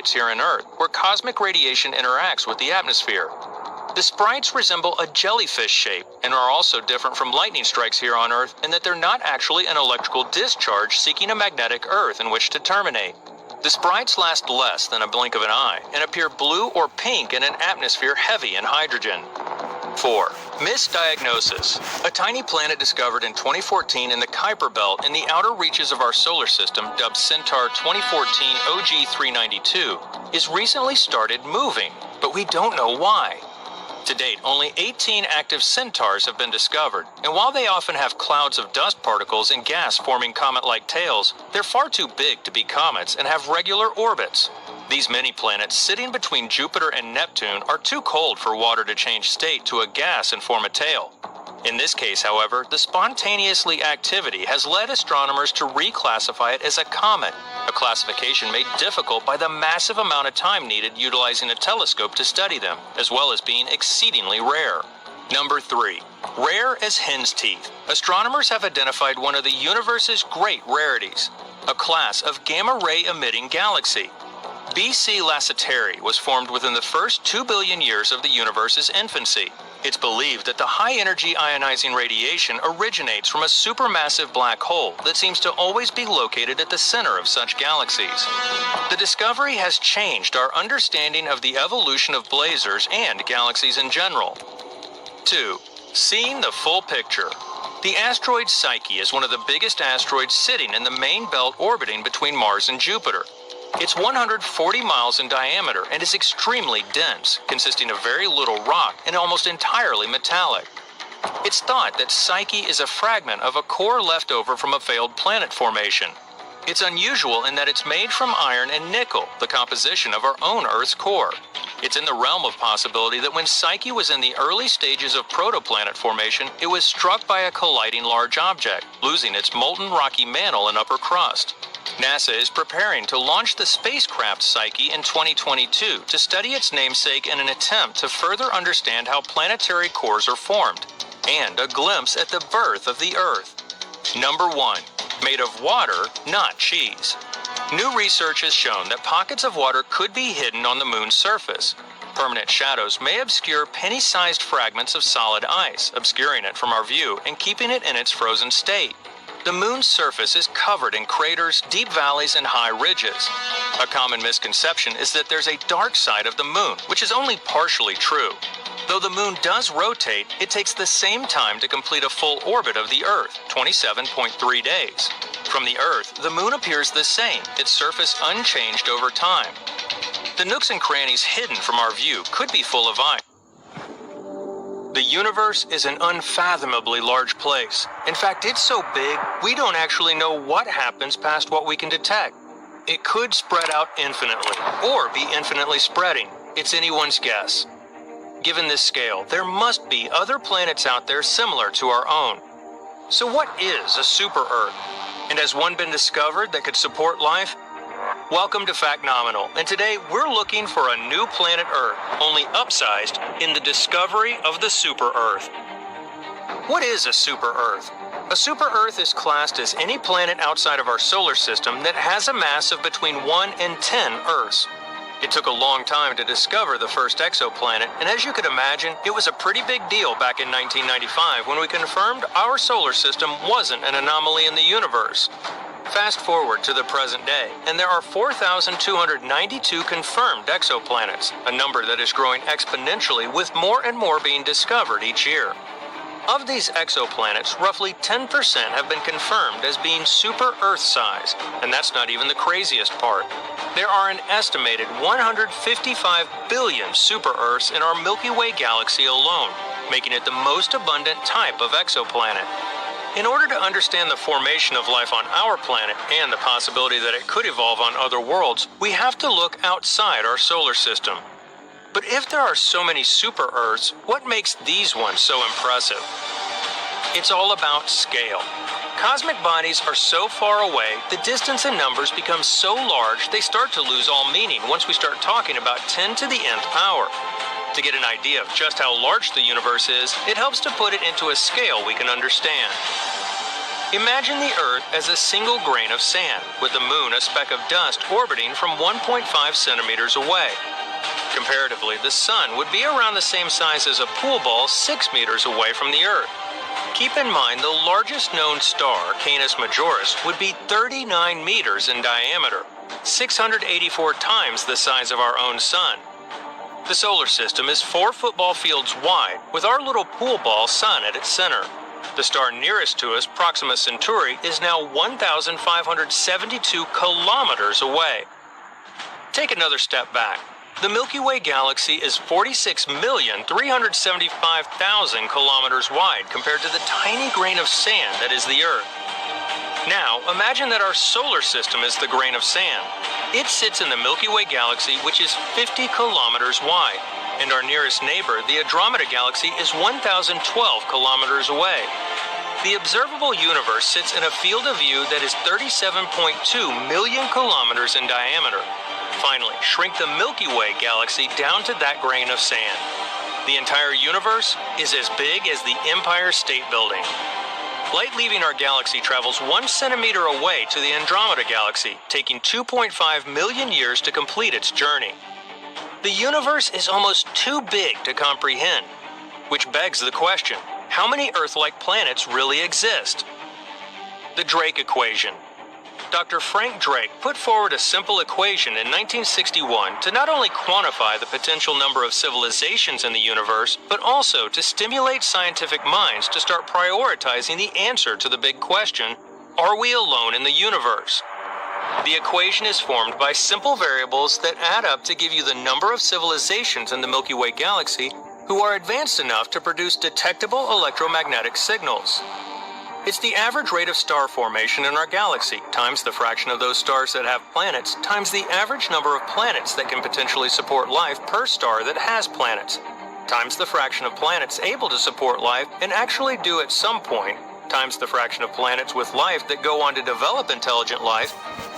sprites here on Earth, where cosmic radiation interacts with the atmosphere. The sprites resemble a jellyfish shape and are also different from lightning strikes here on Earth in that they're not actually an electrical discharge seeking a magnetic Earth in which to terminate. The sprites last less than a blink of an eye and appear blue or pink in an atmosphere heavy in hydrogen. 4. Misdiagnosis. A tiny planet discovered in 2014 in the Kuiper Belt in the outer reaches of our solar system, dubbed Centaur 2014 OG392, is recently started moving, but we don't know why. To date, only 18 active centaurs have been discovered, and while they often have clouds of dust particles and gas forming comet-like tails, they're far too big to be comets and have regular orbits. These mini-planets sitting between Jupiter and Neptune are too cold for water to change state to a gas and form a tail. In this case, however, the spontaneously activity has led astronomers to reclassify it as a comet, a classification made difficult by the massive amount of time needed utilizing a telescope to study them, as well as being exceedingly rare. Number 3. Rare as hen's teeth. Astronomers have identified one of the universe's great rarities, a class of gamma-ray emitting galaxy. BC Lassiteri was formed within the first 2 billion years of the universe's infancy. It's believed that the high-energy ionizing radiation originates from a supermassive black hole that seems to always be located at the center of such galaxies. The discovery has changed our understanding of the evolution of blazars and galaxies in general. 2. Seeing the full picture. The asteroid Psyche is one of the biggest asteroids sitting in the main belt orbiting between Mars and Jupiter. It's 140 miles in diameter and is extremely dense, consisting of very little rock and almost entirely metallic. It's thought that Psyche is a fragment of a core left over from a failed planet formation. It's unusual in that it's made from iron and nickel, the composition of our own Earth's core. It's in the realm of possibility that when Psyche was in the early stages of protoplanet formation, it was struck by a colliding large object, losing its molten rocky mantle and upper crust. NASA is preparing to launch the spacecraft Psyche in 2022 to study its namesake in an attempt to further understand how planetary cores are formed, and a glimpse at the birth of the Earth. Number 1. Made of water, not cheese. New research has shown that pockets of water could be hidden on the moon's surface. Permanent shadows may obscure penny-sized fragments of solid ice, obscuring it from our view and keeping it in its frozen state. The moon's surface is covered in craters, deep valleys, and high ridges. A common misconception is that there's a dark side of the moon, which is only partially true. Though the moon does rotate, it takes the same time to complete a full orbit of the Earth, 27.3 days. From the Earth, the moon appears the same, its surface unchanged over time. The nooks and crannies hidden from our view could be full of ice. The universe is an unfathomably large place. In fact, it's so big, we don't actually know what happens past what we can detect. It could spread out infinitely, or be infinitely spreading. It's anyone's guess. Given this scale, there must be other planets out there similar to our own. So what is a super-Earth? And has one been discovered that could support life? Welcome to Fact Nominal, and today we're looking for a new planet Earth, only upsized in the discovery of the super-Earth. What is a super-Earth? A super-Earth is classed as any planet outside of our solar system that has a mass of between 1 and 10 Earths. It took a long time to discover the first exoplanet, and as you could imagine, it was a pretty big deal back in 1995 when we confirmed our solar system wasn't an anomaly in the universe. Fast forward to the present day, and there are 4,292 confirmed exoplanets, a number that is growing exponentially with more and more being discovered each year. Of these exoplanets, roughly 10% have been confirmed as being super-Earth size, and that's not even the craziest part. There are an estimated 155 billion super-Earths in our Milky Way galaxy alone, making it the most abundant type of exoplanet. In order to understand the formation of life on our planet and the possibility that it could evolve on other worlds, we have to look outside our solar system. But if there are so many super-Earths, what makes these ones so impressive? It's all about scale. Cosmic bodies are so far away, the distance and numbers become so large they start to lose all meaning once we start talking about 10 to the nth power. To get an idea of just how large the universe is, it helps to put it into a scale we can understand. Imagine the Earth as a single grain of sand, with the Moon a speck of dust orbiting from 1.5 centimeters away. Comparatively, the Sun would be around the same size as a pool ball 6 meters away from the Earth. Keep in mind the largest known star, Canis Majoris, would be 39 meters in diameter, 684 times the size of our own Sun. The solar system is 4 football fields wide, with our little pool ball Sun at its center. The star nearest to us, Proxima Centauri, is now 1,572 kilometers away. Take another step back. The Milky Way galaxy is 46,375,000 kilometers wide compared to the tiny grain of sand that is the Earth. Now, imagine that our solar system is the grain of sand. It sits in the Milky Way galaxy, which is 50 kilometers wide, and our nearest neighbor, the Andromeda galaxy, is 1,012 kilometers away. The observable universe sits in a field of view that is 37.2 million kilometers in diameter. Finally, shrink the Milky Way galaxy down to that grain of sand. The entire universe is as big as the Empire State Building. Light leaving our galaxy travels 1 centimeter away to the Andromeda galaxy, taking 2.5 million years to complete its journey. The universe is almost too big to comprehend, which begs the question, how many Earth-like planets really exist? The Drake equation. Dr. Frank Drake put forward a simple equation in 1961 to not only quantify the potential number of civilizations in the universe, but also to stimulate scientific minds to start prioritizing the answer to the big question, are we alone in the universe? The equation is formed by simple variables that add up to give you the number of civilizations in the Milky Way galaxy who are advanced enough to produce detectable electromagnetic signals. It's the average rate of star formation in our galaxy, times the fraction of those stars that have planets, times the average number of planets that can potentially support life per star that has planets, times the fraction of planets able to support life and actually do at some point, times the fraction of planets with life that go on to develop intelligent life,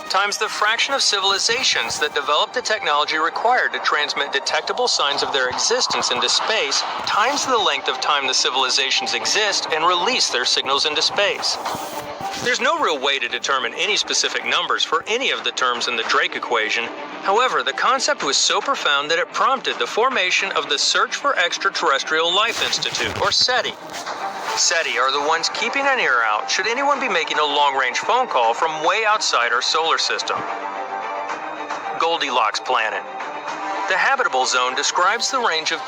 times the fraction of civilizations that develop the technology required to transmit detectable signs of their existence into space, times the length of time the civilizations exist and release their signals into space. There's no real way to determine any specific numbers for any of the terms in the Drake equation. However, the concept was so profound that it prompted the formation of the Search for Extraterrestrial Life Institute, or SETI. SETI are the ones keeping an ear out should anyone be making a long-range phone call from way outside our solar system. Goldilocks planet. The habitable zone describes the range of